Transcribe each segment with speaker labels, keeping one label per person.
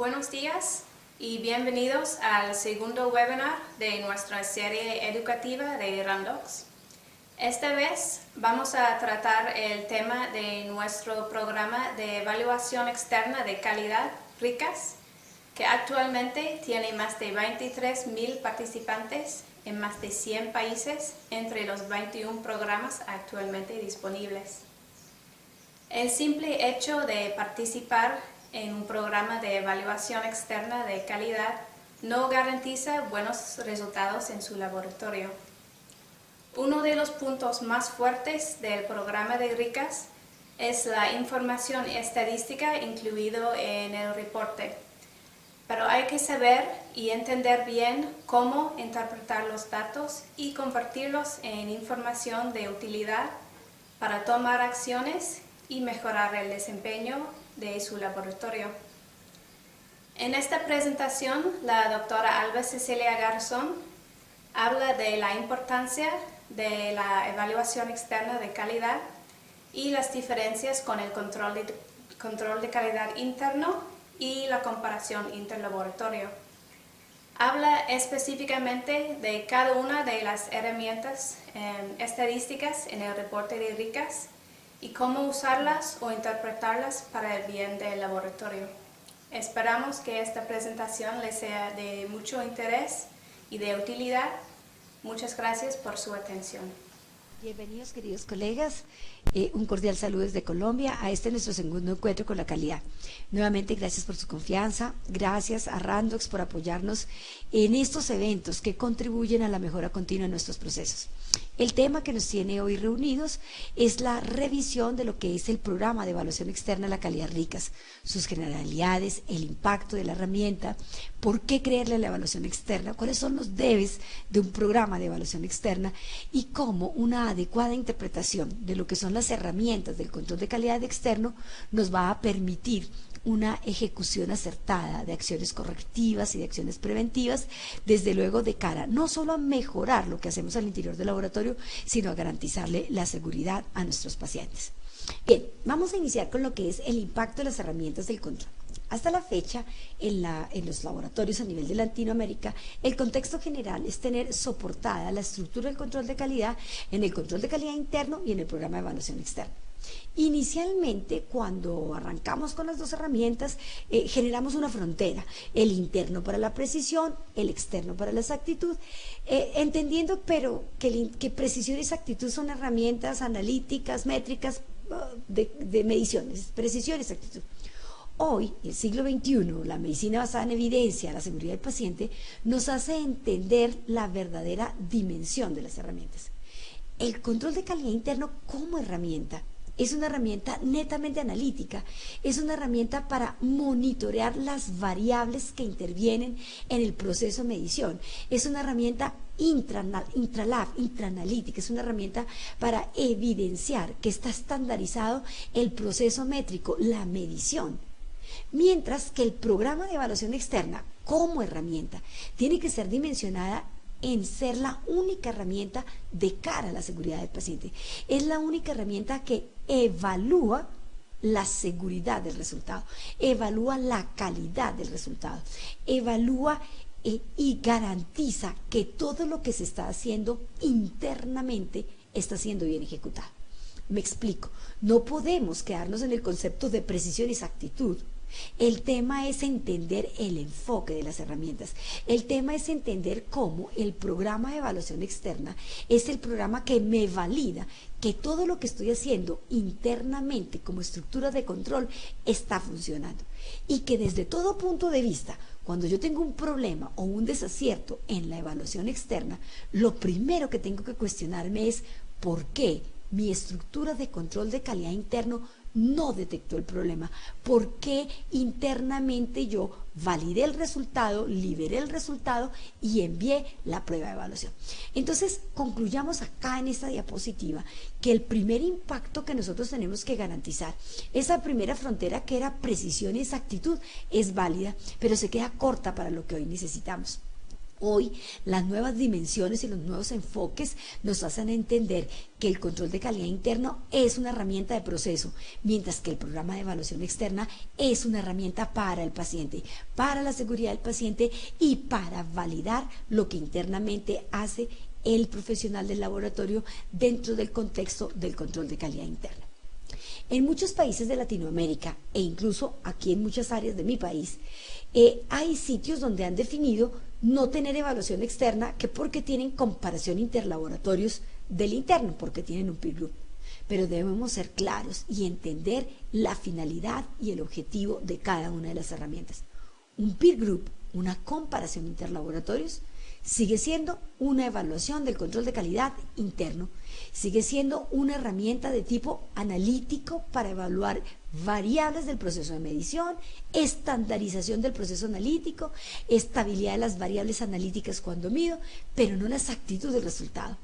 Speaker 1: Buenos días y bienvenidos al segundo webinar de nuestra serie educativa de Randox. Esta vez vamos a tratar el tema de nuestro programa de evaluación externa de calidad, RICAS, que actualmente tiene más de 23,000 participantes en más de 100 países entre los 21 programas actualmente disponibles. El simple hecho de participar en un programa de evaluación externa de calidad no garantiza buenos resultados en su laboratorio. Uno de los puntos más fuertes del programa de RICAS es la información estadística incluido en el reporte. Pero hay que saber y entender bien cómo interpretar los datos y convertirlos en información de utilidad para tomar acciones y mejorar el desempeño de su laboratorio. En esta presentación, la doctora Alba Cecilia Garzón habla de la importancia de la evaluación externa de calidad y las diferencias con el control de calidad interno y la comparación interlaboratorio. Habla específicamente de cada una de las herramientas estadísticas en el reporte de RICAS y cómo usarlas o interpretarlas para el bien del laboratorio. Esperamos que esta presentación les sea de mucho interés y de utilidad. Muchas gracias por su atención.
Speaker 2: Bienvenidos, queridos colegas, un cordial saludo desde Colombia a nuestro segundo encuentro con la calidad. Nuevamente, gracias por su confianza, gracias a Randox por apoyarnos en estos eventos que contribuyen a la mejora continua en nuestros procesos. El tema que nos tiene hoy reunidos es la revisión de lo que es el programa de evaluación externa de la calidad RICAS, sus generalidades, el impacto de la herramienta, por qué creerle a la evaluación externa, cuáles son los debes de un programa de evaluación externa y cómo una adecuada interpretación de lo que son las herramientas del control de calidad externo nos va a permitir una ejecución acertada de acciones correctivas y de acciones preventivas, desde luego de cara no solo a mejorar lo que hacemos al interior del laboratorio, sino a garantizarle la seguridad a nuestros pacientes. Bien, vamos a iniciar con lo que es el impacto de las herramientas del control. Hasta la fecha, en los laboratorios a nivel de Latinoamérica, el contexto general es tener soportada la estructura del control de calidad en el control de calidad interno y en el programa de evaluación externa. Inicialmente, cuando arrancamos con las dos herramientas, generamos una frontera, el interno para la precisión, el externo para la exactitud, entendiendo que precisión y exactitud son herramientas analíticas, métricas de mediciones, precisión y exactitud. Hoy, el siglo XXI, la medicina basada en evidencia, la seguridad del paciente, nos hace entender la verdadera dimensión de las herramientas. El control de calidad interno como herramienta es una herramienta netamente analítica, es una herramienta para monitorear las variables que intervienen en el proceso de medición, es una herramienta intraanalítica, es una herramienta para evidenciar que está estandarizado el proceso métrico, la medición. Mientras que el programa de evaluación externa como herramienta tiene que ser dimensionada en ser la única herramienta de cara a la seguridad del paciente. Es la única herramienta que evalúa la seguridad del resultado, evalúa la calidad del resultado, evalúa y garantiza que todo lo que se está haciendo internamente está siendo bien ejecutado. Me explico, no podemos quedarnos en el concepto de precisión y exactitud. El tema es entender el enfoque de las herramientas. El tema es entender cómo el programa de evaluación externa es el programa que me valida que todo lo que estoy haciendo internamente como estructura de control está funcionando. Y que desde todo punto de vista, cuando yo tengo un problema o un desacierto en la evaluación externa, lo primero que tengo que cuestionarme es ¿por qué mi estructura de control de calidad interno no detectó el problema? ¿Por qué internamente yo validé el resultado, liberé el resultado y envié la prueba de evaluación? Entonces, concluyamos acá en esta diapositiva que el primer impacto que nosotros tenemos que garantizar, esa primera frontera que era precisión y exactitud, es válida, pero se queda corta para lo que hoy necesitamos. Hoy las nuevas dimensiones y los nuevos enfoques nos hacen entender que el control de calidad interno es una herramienta de proceso, mientras que el programa de evaluación externa es una herramienta para el paciente, para la seguridad del paciente y para validar lo que internamente hace el profesional del laboratorio dentro del contexto del control de calidad interna. En muchos países de Latinoamérica e incluso aquí en muchas áreas de mi país, hay sitios donde han definido no tener evaluación externa, que porque tienen comparación interlaboratorios del interno, porque tienen un peer group. Pero debemos ser claros y entender la finalidad y el objetivo de cada una de las herramientas. Un peer group, una comparación interlaboratorios, sigue siendo una evaluación del control de calidad interno, sigue siendo una herramienta de tipo analítico para evaluar variables del proceso de medición, estandarización del proceso analítico, estabilidad de las variables analíticas cuando mido, pero no la exactitud del resultado.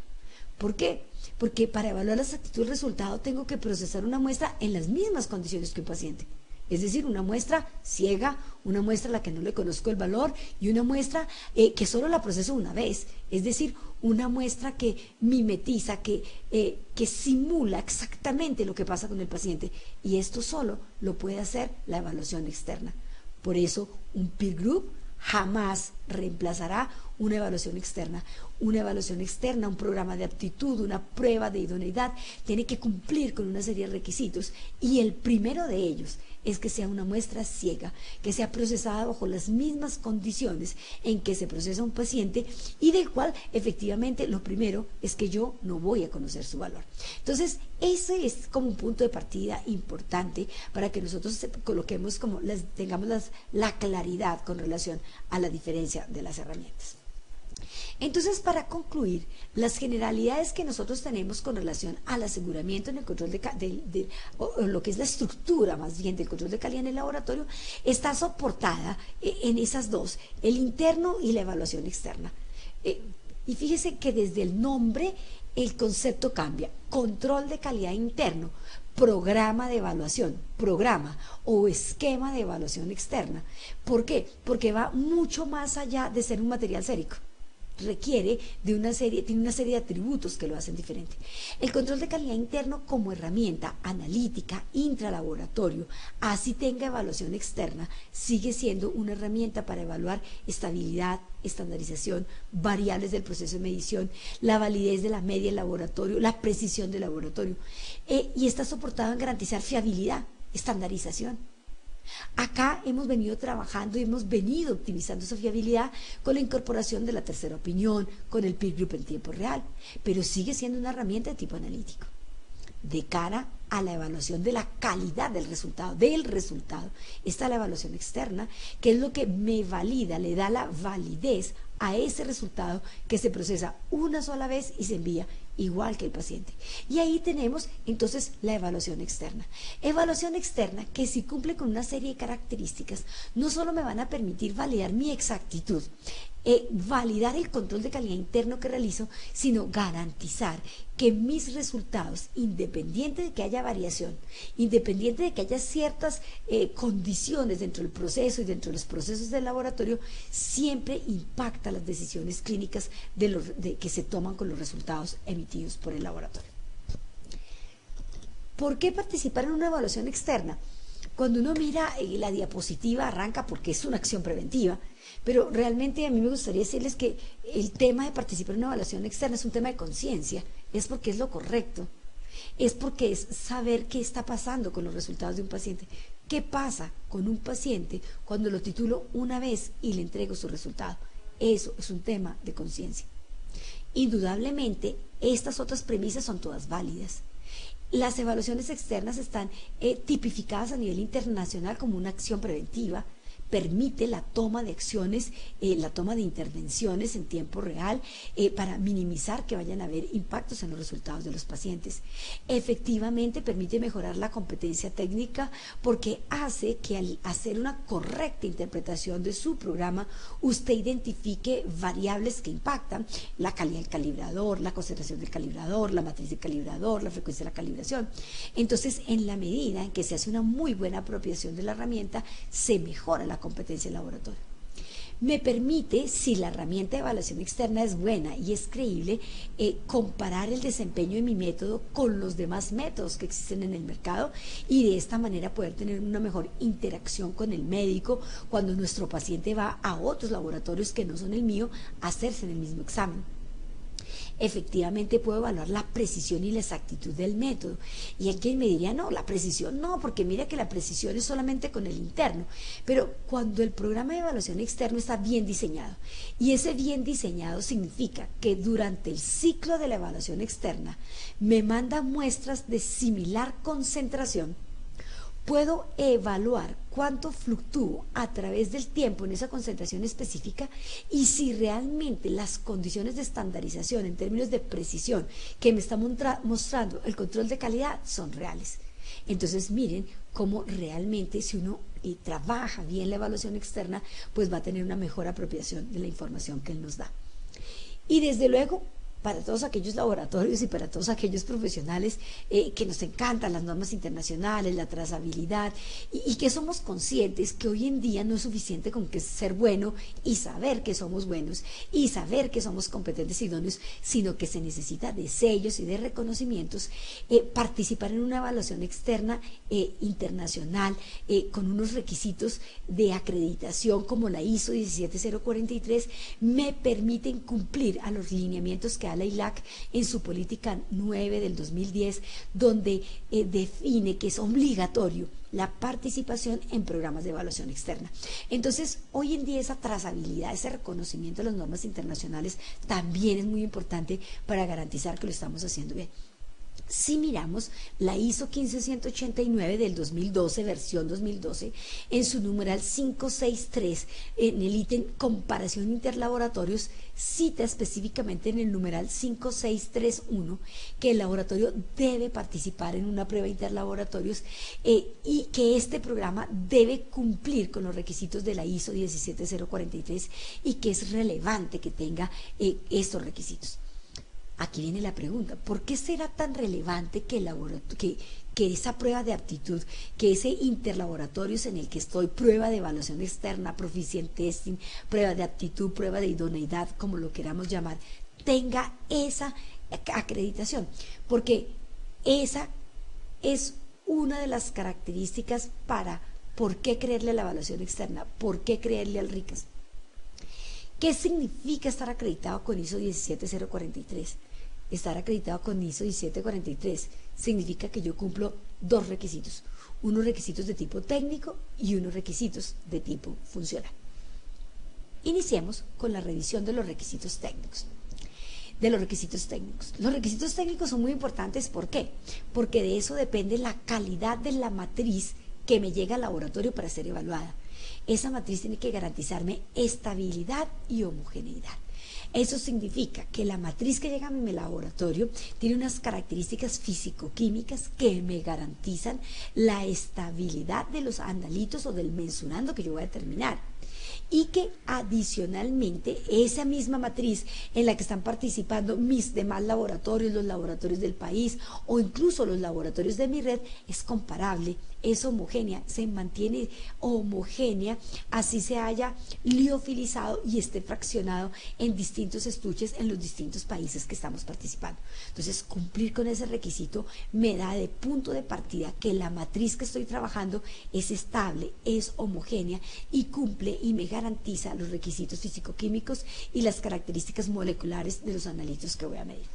Speaker 2: ¿Por qué? Porque para evaluar la exactitud del resultado tengo que procesar una muestra en las mismas condiciones que un paciente. Es decir, una muestra ciega, una muestra a la que no le conozco el valor y una muestra que solo la proceso una vez. Es decir, una muestra que mimetiza, que simula exactamente lo que pasa con el paciente. Y esto solo lo puede hacer la evaluación externa. Por eso, un peer group jamás reemplazará una evaluación externa. Una evaluación externa, un programa de aptitud, una prueba de idoneidad, tiene que cumplir con una serie de requisitos y el primero de ellos es que sea una muestra ciega, que sea procesada bajo las mismas condiciones en que se procesa un paciente y del cual efectivamente lo primero es que yo no voy a conocer su valor. Entonces, ese es como un punto de partida importante para que nosotros coloquemos como tengamos la claridad con relación a la diferencia de las herramientas. Entonces, para concluir, las generalidades que nosotros tenemos con relación al aseguramiento en el control o lo que es la estructura más bien del control de calidad en el laboratorio, está soportada en esas dos, el interno y la evaluación externa. Y fíjese que desde el nombre el concepto cambia. Control de calidad interno, programa de evaluación, programa o esquema de evaluación externa. ¿Por qué? Porque va mucho más allá de ser un material sérico. Tiene una serie de atributos que lo hacen diferente. El control de calidad interno como herramienta analítica, intralaboratorio, así tenga evaluación externa, sigue siendo una herramienta para evaluar estabilidad, estandarización, variables del proceso de medición, la validez de la media del laboratorio, la precisión del laboratorio, y está soportado en garantizar fiabilidad, estandarización. Acá hemos venido trabajando y hemos venido optimizando esa fiabilidad con la incorporación de la tercera opinión, con el peer group en tiempo real, pero sigue siendo una herramienta de tipo analítico. De cara a la evaluación de la calidad del resultado, está la evaluación externa, que es lo que me valida, le da la validez a ese resultado que se procesa una sola vez y se envía igual que el paciente. Y ahí tenemos entonces la evaluación externa. Evaluación externa que si cumple con una serie de características, no solo me van a permitir validar mi exactitud, validar el control de calidad interno que realizo, sino garantizar que mis resultados, independiente de que haya variación, independiente de que haya ciertas condiciones dentro del proceso y dentro de los procesos del laboratorio, siempre impacta las decisiones clínicas que se toman con los resultados emitidos por el laboratorio. ¿Por qué participar en una evaluación externa? Cuando uno mira la diapositiva arranca porque es una acción preventiva, pero realmente a mí me gustaría decirles que el tema de participar en una evaluación externa es un tema de conciencia, es porque es lo correcto, es porque es saber qué está pasando con los resultados de un paciente. ¿Qué pasa con un paciente cuando lo titulo una vez y le entrego su resultado? Eso es un tema de conciencia. Indudablemente, estas otras premisas son todas válidas. Las evaluaciones externas están tipificadas a nivel internacional como una acción preventiva, permite la toma de acciones, la toma de intervenciones en tiempo real para minimizar que vayan a haber impactos en los resultados de los pacientes. Efectivamente permite mejorar la competencia técnica porque hace que al hacer una correcta interpretación de su programa, usted identifique variables que impactan la calidad del calibrador, la concentración del calibrador, la matriz del calibrador, la frecuencia de la calibración. Entonces, en la medida en que se hace una muy buena apropiación de la herramienta, se mejora la competencia del laboratorio. me permite, si la herramienta de evaluación externa es buena y es creíble, comparar el desempeño de mi método con los demás métodos que existen en el mercado y de esta manera poder tener una mejor interacción con el médico cuando nuestro paciente va a otros laboratorios que no son el mío a hacerse en el mismo examen. Efectivamente puedo evaluar la precisión y la exactitud del método. Y hay quien me diría, no, la precisión no, porque mira que la precisión es solamente con el interno. Pero cuando el programa de evaluación externo está bien diseñado, y ese bien diseñado significa que durante el ciclo de la evaluación externa me manda muestras de similar concentración, puedo evaluar cuánto fluctúo a través del tiempo en esa concentración específica y si realmente las condiciones de estandarización en términos de precisión que me está mostrando el control de calidad son reales. Entonces miren cómo realmente si uno trabaja bien la evaluación externa, pues va a tener una mejor apropiación de la información que él nos da. Y desde luego, para todos aquellos laboratorios y para todos aquellos profesionales que nos encantan las normas internacionales, la trazabilidad y que somos conscientes que hoy en día no es suficiente con que ser bueno y saber que somos buenos y saber que somos competentes y idóneos, sino que se necesita de sellos y de reconocimientos, participar en una evaluación externa internacional con unos requisitos de acreditación como la ISO 17043 me permiten cumplir a los lineamientos que da la ILAC en su política 9 del 2010, donde define que es obligatorio la participación en programas de evaluación externa. Entonces, hoy en día esa trazabilidad, ese reconocimiento de las normas internacionales también es muy importante para garantizar que lo estamos haciendo bien. Si miramos la ISO 15189 del 2012, versión 2012, en su numeral 563, en el ítem comparación interlaboratorios, cita específicamente en el numeral 5631 que el laboratorio debe participar en una prueba interlaboratorios y que este programa debe cumplir con los requisitos de la ISO 17043 y que es relevante que tenga estos requisitos. Aquí viene la pregunta, ¿por qué será tan relevante que esa prueba de aptitud, que ese interlaboratorios en el que estoy, prueba de evaluación externa, proficient testing, prueba de aptitud, prueba de idoneidad, como lo queramos llamar, tenga esa acreditación? Porque esa es una de las características para por qué creerle a la evaluación externa, por qué creerle al RICAS. ¿Qué significa estar acreditado con ISO 17043? Estar acreditado con ISO 17043 significa que yo cumplo dos requisitos, unos requisitos de tipo técnico y unos requisitos de tipo funcional. Iniciemos con la revisión de los requisitos técnicos. Los requisitos técnicos son muy importantes, ¿por qué? Porque de eso depende la calidad de la matriz que me llega al laboratorio para ser evaluada. Esa matriz tiene que garantizarme estabilidad y homogeneidad. Eso significa que la matriz que llega a mi laboratorio tiene unas características físico-químicas que me garantizan la estabilidad de los analitos o del mensurando que yo voy a determinar. Y que adicionalmente esa misma matriz en la que están participando mis demás laboratorios, los laboratorios del país o incluso los laboratorios de mi red es comparable, es homogénea, se mantiene homogénea, así se haya liofilizado y esté fraccionado en distintos estuches en los distintos países que estamos participando. Entonces, cumplir con ese requisito me da de punto de partida que la matriz que estoy trabajando es estable, es homogénea y cumple y me garantiza los requisitos físico-químicos y las características moleculares de los analitos que voy a medir.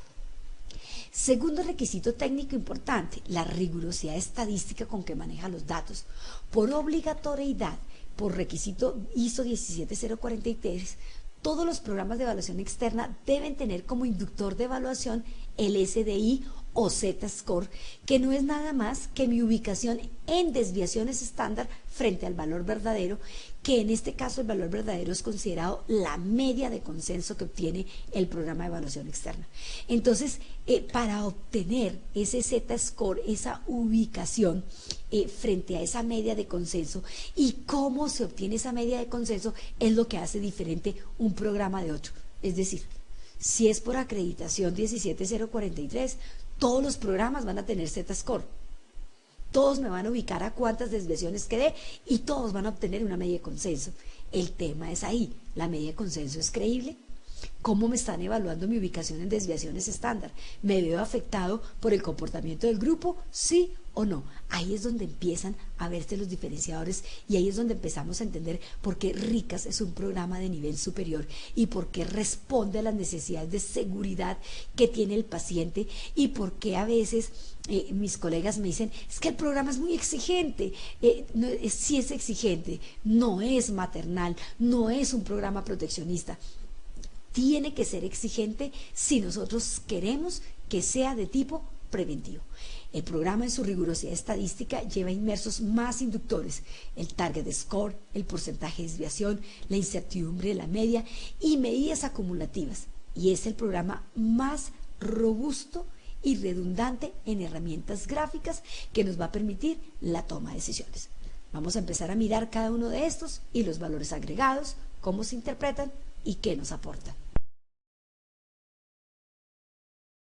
Speaker 2: Segundo requisito técnico importante, la rigurosidad estadística con que maneja los datos. Por obligatoriedad, por requisito ISO 17043, todos los programas de evaluación externa deben tener como inductor de evaluación el SDI o Z-score, que no es nada más que mi ubicación en desviaciones estándar frente al valor verdadero, que en este caso el valor verdadero es considerado la media de consenso que obtiene el programa de evaluación externa. Entonces, para obtener ese Z-score, esa ubicación frente a esa media de consenso y cómo se obtiene esa media de consenso es lo que hace diferente un programa de otro. Es decir, si es por acreditación 17043, todos los programas van a tener Z-score. todos me van a ubicar a cuántas desviaciones quedé y todos van a obtener una medida de consenso. El tema es ahí, ¿la medida de consenso es creíble? ¿Cómo me están evaluando mi ubicación en desviaciones estándar? ¿Me veo afectado por el comportamiento del grupo? ¿Sí o no? Ahí es donde empiezan a verse los diferenciadores y ahí es donde empezamos a entender por qué RICAS es un programa de nivel superior y por qué responde a las necesidades de seguridad que tiene el paciente y por qué a veces mis colegas me dicen, es que el programa es muy exigente. Sí es exigente, no es maternal, no es un programa proteccionista. Tiene que ser exigente si nosotros queremos que sea de tipo preventivo. El programa en su rigurosidad estadística lleva inmersos más inductores, el target score, el porcentaje de desviación, la incertidumbre de la media y medidas acumulativas. Y es el programa más robusto y redundante en herramientas gráficas que nos va a permitir la toma de decisiones. Vamos a empezar a mirar cada uno de estos y los valores agregados, cómo se interpretan y qué nos aportan.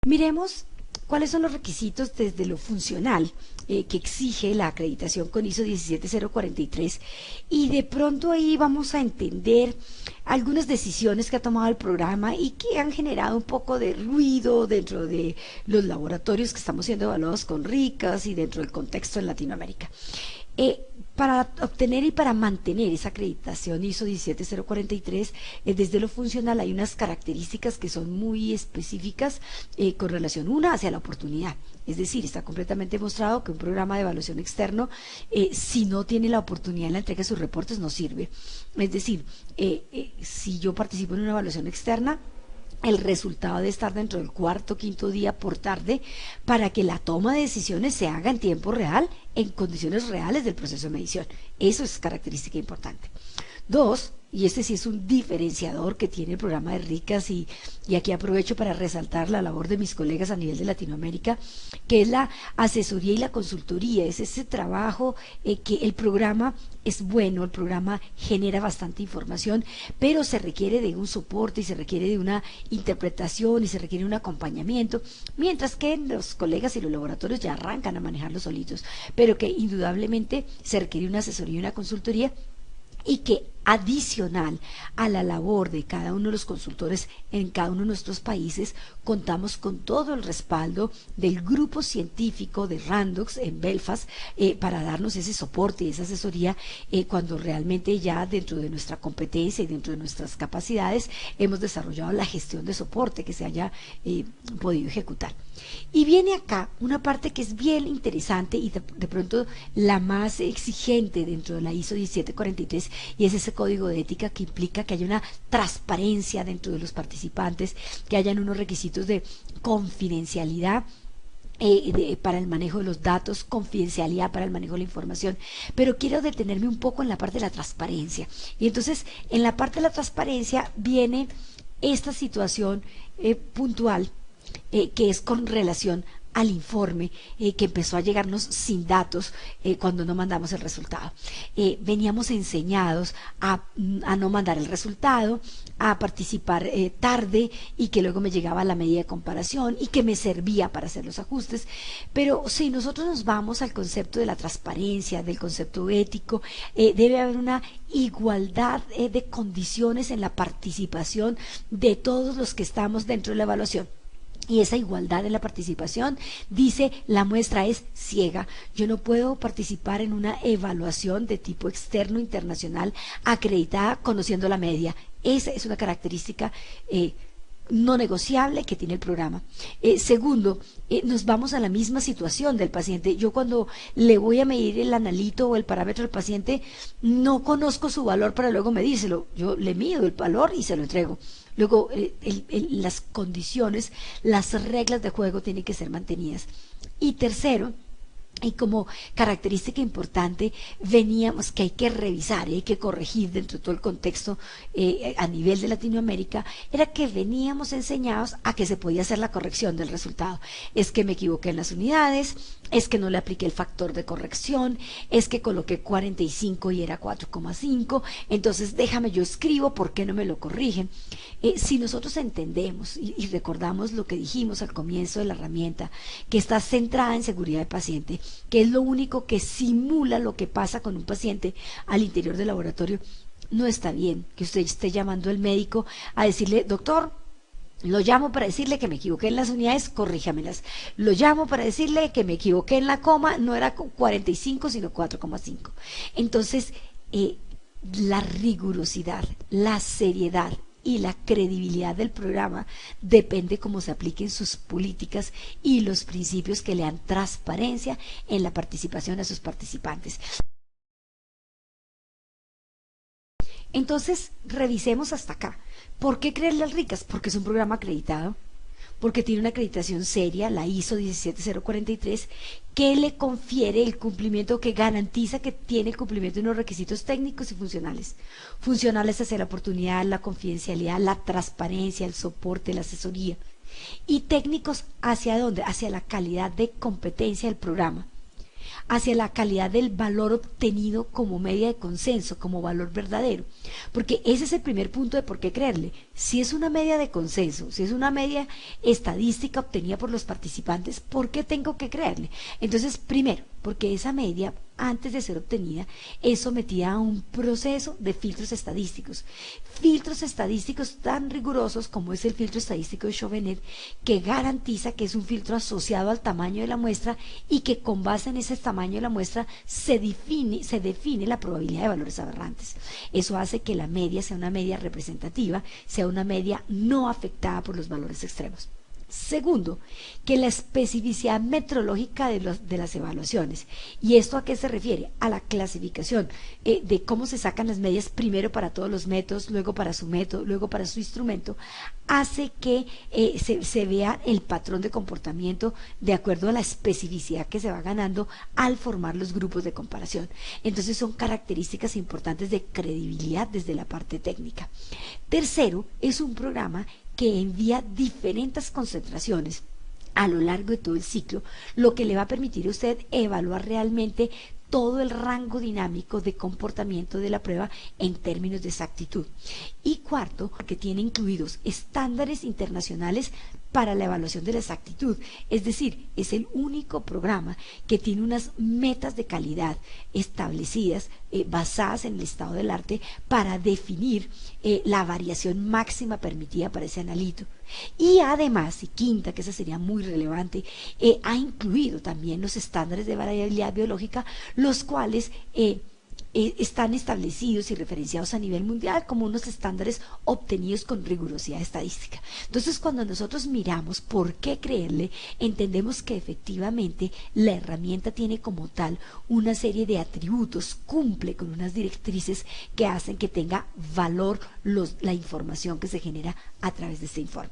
Speaker 2: Miremos cuáles son los requisitos desde lo funcional que exige la acreditación con ISO 17043 y de pronto ahí vamos a entender algunas decisiones que ha tomado el programa y que han generado un poco de ruido dentro de los laboratorios que estamos siendo evaluados con RICAS y dentro del contexto en Latinoamérica. Para obtener y para mantener esa acreditación ISO 17043, desde lo funcional hay unas características que son muy específicas con relación una hacia la oportunidad. Es decir, está completamente demostrado que un programa de evaluación externo, si no tiene la oportunidad en la entrega de sus reportes, no sirve. Es decir, si yo participo en una evaluación externa, el resultado de estar dentro del cuarto o quinto día por tarde para que la toma de decisiones se haga en tiempo real, en condiciones reales del proceso de medición. Eso es característica importante. Dos, y este sí es un diferenciador que tiene el programa de RICAS y aquí aprovecho para resaltar la labor de mis colegas a nivel de Latinoamérica, que es la asesoría y la consultoría, es ese trabajo que el programa es bueno, el programa genera bastante información, pero se requiere de un soporte y se requiere de una interpretación y se requiere un acompañamiento, mientras que los colegas y los laboratorios ya arrancan a manejarlos solitos, pero que indudablemente se requiere una asesoría y una consultoría y que adicional a la labor de cada uno de los consultores en cada uno de nuestros países, contamos con todo el respaldo del grupo científico de Randox en Belfast para darnos ese soporte y esa asesoría cuando realmente ya dentro de nuestra competencia y dentro de nuestras capacidades hemos desarrollado la gestión de soporte que se haya podido ejecutar. Y viene acá una parte que es bien interesante y de pronto la más exigente dentro de la ISO 17043 y es ese código de ética que implica que haya una transparencia dentro de los participantes, que hayan unos requisitos de confidencialidad para el manejo de los datos, confidencialidad para el manejo de la información, pero quiero detenerme un poco en la parte de la transparencia. Y entonces, en la parte de la transparencia viene esta situación puntual que es con relación al informe que empezó a llegarnos sin datos cuando no mandamos el resultado. Veníamos enseñados a no mandar el resultado, a participar tarde y que luego me llegaba la medida de comparación y que me servía para hacer los ajustes. Pero si nosotros nos vamos al concepto de la transparencia, del concepto ético, debe haber una igualdad de condiciones en la participación de todos los que estamos dentro de la evaluación. Y esa igualdad en la participación, dice, la muestra es ciega. Yo no puedo participar en una evaluación de tipo externo internacional acreditada conociendo la media. Esa es una característica no negociable que tiene el programa. Segundo, nos vamos a la misma situación del paciente. Yo cuando le voy a medir el analito o el parámetro del paciente, no conozco su valor para luego medírselo. Yo le mido el valor y se lo entrego. Luego, las condiciones, las reglas de juego tienen que ser mantenidas. Y tercero, y como característica importante, veníamos que hay que revisar y hay que corregir dentro de todo el contexto a nivel de Latinoamérica, era que veníamos enseñados a que se podía hacer la corrección del resultado. Es que me equivoqué en las unidades, es que no le apliqué el factor de corrección, es que coloqué 45 y era 4,5, entonces déjame yo escribo, ¿por qué no me lo corrigen? Si nosotros entendemos y recordamos lo que dijimos al comienzo de la herramienta, que está centrada en seguridad del paciente que es lo único que simula lo que pasa con un paciente al interior del laboratorio, no está bien que usted esté llamando al médico a decirle, doctor, lo llamo para decirle que me equivoqué en las unidades, corríjamelas. Lo llamo para decirle que me equivoqué en la coma, no era 45 sino 4,5. Entonces, la rigurosidad, la seriedad y la credibilidad del programa depende cómo se apliquen sus políticas y los principios que le dan transparencia en la participación a sus participantes. Entonces, revisemos hasta acá. ¿Por qué creerle al RICAS? Porque es un programa acreditado, porque tiene una acreditación seria, la ISO 17043, que le confiere el cumplimiento, que garantiza que tiene el cumplimiento de unos requisitos técnicos y funcionales. Funcionales hacia la oportunidad, la confidencialidad, la transparencia, el soporte, la asesoría. Y técnicos ¿hacia dónde? Hacia la calidad de competencia del programa, hacia la calidad del valor obtenido como media de consenso, como valor verdadero. Porque ese es el primer punto de por qué creerle. Si es una media de consenso, si es una media estadística obtenida por los participantes, ¿por qué tengo que creerle? Entonces, primero, porque esa media, antes de ser obtenida, es sometida a un proceso de filtros estadísticos tan rigurosos como es el filtro estadístico de Chauvenet, que garantiza que es un filtro asociado al tamaño de la muestra y que con base en ese tamaño de la muestra se define la probabilidad de valores aberrantes. Eso hace que la media sea una media representativa, sea una media no afectada por los valores extremos. Segundo, que la especificidad metrológica de las evaluaciones. ¿Y esto a qué se refiere? A la clasificación de cómo se sacan las medias, primero para todos los métodos, luego para su método, luego para su instrumento, hace que se vea el patrón de comportamiento de acuerdo a la especificidad que se va ganando al formar los grupos de comparación. Entonces son características importantes de credibilidad desde la parte técnica. Tercero, es un programa que envía diferentes concentraciones a lo largo de todo el ciclo, lo que le va a permitir a usted evaluar realmente todo el rango dinámico de comportamiento de la prueba en términos de exactitud. Y cuarto, que tiene incluidos estándares internacionales para la evaluación de la exactitud, es decir, es el único programa que tiene unas metas de calidad establecidas, basadas en el estado del arte, para definir la variación máxima permitida para ese analito. Y además, y quinta, que esa sería muy relevante, ha incluido también los estándares de variabilidad biológica, los cuales están establecidos y referenciados a nivel mundial como unos estándares obtenidos con rigurosidad estadística. Entonces, cuando nosotros miramos por qué creerle, entendemos que efectivamente la herramienta tiene como tal una serie de atributos, cumple con unas directrices que hacen que tenga valor la información que se genera a través de este informe.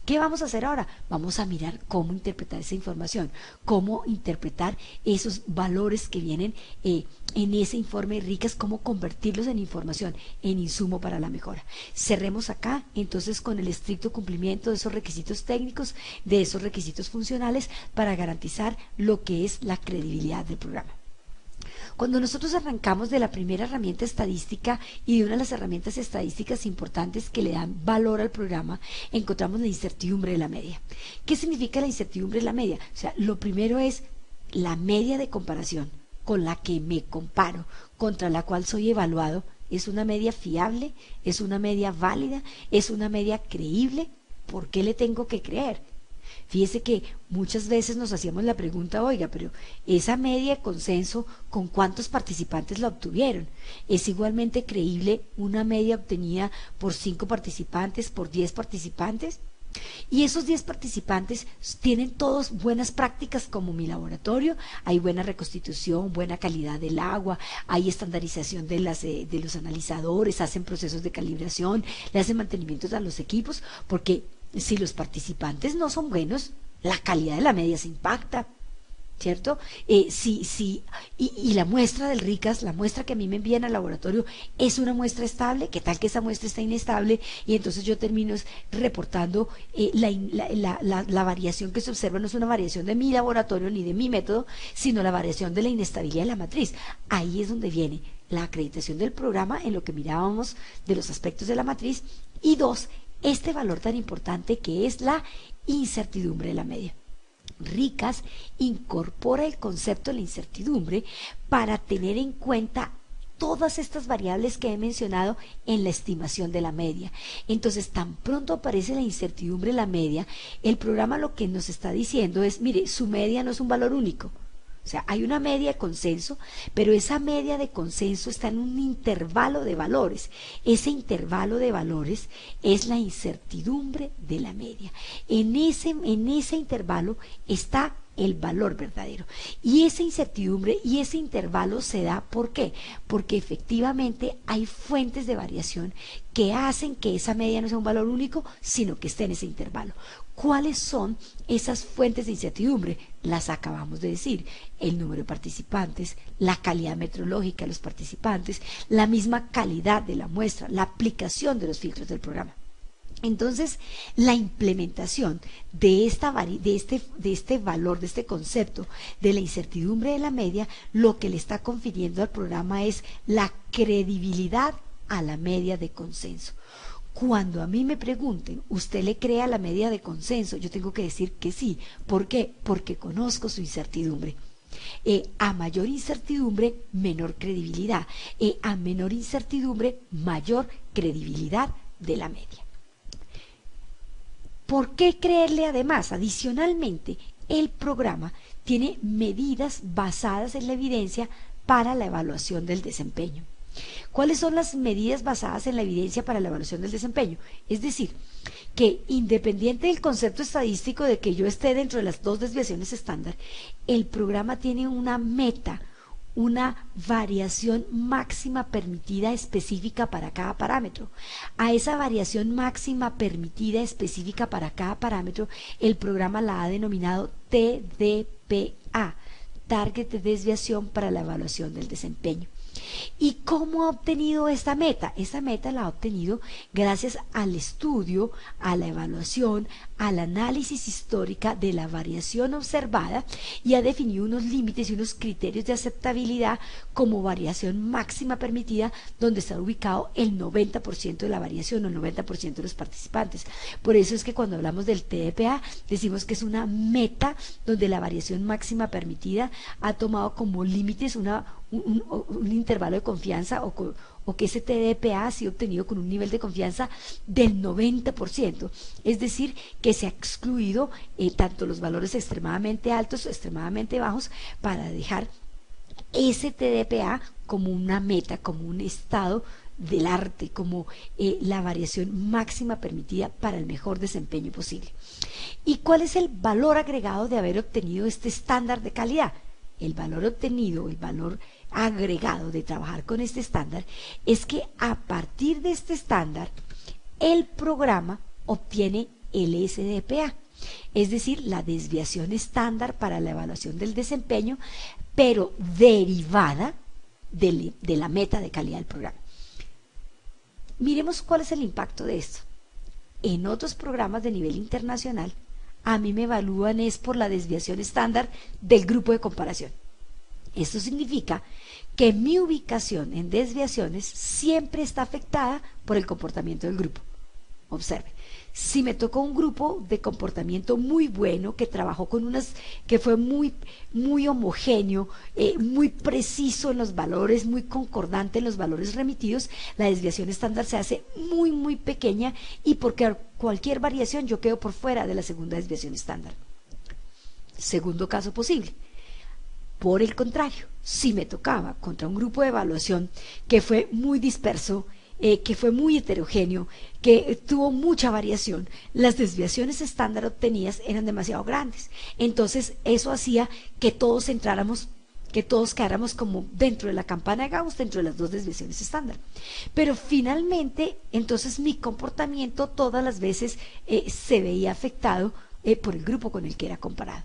Speaker 2: ¿Qué vamos a hacer ahora? Vamos a mirar cómo interpretar esa información, cómo interpretar esos valores que vienen en ese informe RICAS, cómo convertirlos en información, en insumo para la mejora. Cerremos acá entonces con el estricto cumplimiento de esos requisitos técnicos, de esos requisitos funcionales para garantizar lo que es la credibilidad del programa. Cuando nosotros arrancamos de la primera herramienta estadística y de una de las herramientas estadísticas importantes que le dan valor al programa, encontramos la incertidumbre de la media. ¿Qué significa la incertidumbre de la media? O sea, lo primero es la media de comparación con la que me comparo, contra la cual soy evaluado. ¿Es una media fiable? ¿Es una media válida? ¿Es una media creíble? ¿Por qué le tengo que creer? Fíjese que muchas veces nos hacíamos la pregunta, oiga, pero esa media de consenso, ¿con cuántos participantes la obtuvieron? ¿Es igualmente creíble una media obtenida por 5 participantes, por 10 participantes? Y esos 10 participantes tienen todos buenas prácticas como mi laboratorio, hay buena reconstitución, buena calidad del agua, hay estandarización de los analizadores, hacen procesos de calibración, le hacen mantenimientos a los equipos, porque si los participantes no son buenos, la calidad de la media se impacta, ¿cierto? Y la muestra del RICAS, la muestra que a mí me envían al laboratorio, es una muestra estable. ¿Qué tal que esa muestra está inestable? Y entonces yo termino reportando la variación que se observa no es una variación de mi laboratorio ni de mi método, sino la variación de la inestabilidad de la matriz. Ahí es donde viene la acreditación del programa en lo que mirábamos de los aspectos de la matriz. Y dos, este valor tan importante que es la incertidumbre de la media. Ricas incorpora el concepto de la incertidumbre para tener en cuenta todas estas variables que he mencionado en la estimación de la media. Entonces, tan pronto aparece la incertidumbre en la media, el programa lo que nos está diciendo es, mire, su media no es un valor único. O sea, hay una media de consenso, pero esa media de consenso está en un intervalo de valores. Ese intervalo de valores es la incertidumbre de la media. En ese intervalo está el valor verdadero. Y esa incertidumbre y ese intervalo se da, ¿por qué? Porque efectivamente hay fuentes de variación que hacen que esa media no sea un valor único, sino que esté en ese intervalo. ¿Cuáles son esas fuentes de incertidumbre? Las acabamos de decir: el número de participantes, la calidad metrológica de los participantes, la misma calidad de la muestra, la aplicación de los filtros del programa. Entonces, la implementación de este valor, de este concepto de la incertidumbre de la media, lo que le está confiriendo al programa es la credibilidad a la media de consenso. Cuando a mí me pregunten, ¿usted le cree a la media de consenso? Yo tengo que decir que sí. ¿Por qué? Porque conozco su incertidumbre. A mayor incertidumbre, menor credibilidad. A menor incertidumbre, mayor credibilidad de la media. ¿Por qué creerle además? Adicionalmente, el programa tiene medidas basadas en la evidencia para la evaluación del desempeño. ¿Cuáles son las medidas basadas en la evidencia para la evaluación del desempeño? Es decir, que independiente del concepto estadístico de que yo esté dentro de las 2 desviaciones estándar, el programa tiene una meta, una variación máxima permitida específica para cada parámetro. A esa variación máxima permitida específica para cada parámetro, el programa la ha denominado TDPA, Target de Desviación para la Evaluación del Desempeño. ¿Y cómo ha obtenido esta meta? Esta meta la ha obtenido gracias al estudio, a la evaluación, al análisis histórica de la variación observada, y ha definido unos límites y unos criterios de aceptabilidad como variación máxima permitida, donde está ubicado el 90% de la variación o el 90% de los participantes. Por eso es que cuando hablamos del TDPA decimos que es una meta donde la variación máxima permitida ha tomado como límites un intervalo de confianza, o que ese TDPA ha sido obtenido con un nivel de confianza del 90%, es decir, que se ha excluido tanto los valores extremadamente altos o extremadamente bajos para dejar ese TDPA como una meta, como un estado del arte, como la variación máxima permitida para el mejor desempeño posible. ¿Y cuál es el valor agregado de haber obtenido este estándar de calidad? El valor obtenido, el valor agregado de trabajar con este estándar, es que a partir de este estándar el programa obtiene el SDPA, es decir, la desviación estándar para la evaluación del desempeño, pero derivada de la meta de calidad del programa. Miremos cuál es el impacto de esto. En otros programas de nivel internacional, a mí me evalúan es por la desviación estándar del grupo de comparación. Esto significa que mi ubicación en desviaciones siempre está afectada por el comportamiento del grupo. Observe, si me tocó un grupo de comportamiento muy bueno, que trabajó con que fue muy homogéneo, muy preciso en los valores, muy concordante en los valores remitidos, la desviación estándar se hace muy pequeña, y porque cualquier variación yo quedo por fuera de la segunda desviación estándar. Segundo caso posible. Por el contrario, si me tocaba contra un grupo de evaluación que fue muy disperso, que fue muy heterogéneo, que tuvo mucha variación, las desviaciones estándar obtenidas eran demasiado grandes. Entonces eso hacía que todos quedáramos como dentro de la campana de Gauss, dentro de las 2 desviaciones estándar. Pero finalmente, entonces mi comportamiento todas las veces se veía afectado por el grupo con el que era comparado.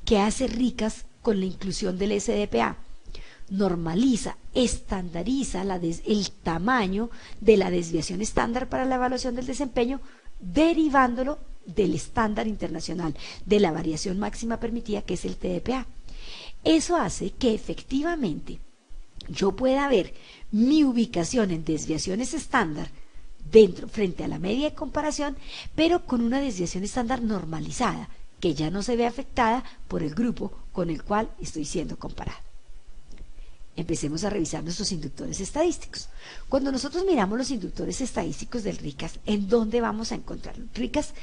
Speaker 2: ¿Qué hace Ricas con la inclusión del SDPA? Normaliza, estandariza el tamaño de la desviación estándar para la evaluación del desempeño, derivándolo del estándar internacional de la variación máxima permitida, que es el TDPA. Eso hace que efectivamente yo pueda ver mi ubicación en desviaciones estándar frente a la media de comparación, pero con una desviación estándar normalizada. que ya no se ve afectada por el grupo con el cual estoy siendo comparado. Empecemos a revisar nuestros inductores estadísticos. Cuando nosotros miramos los inductores estadísticos del RICAS, ¿en dónde vamos a encontrarlos? RICAS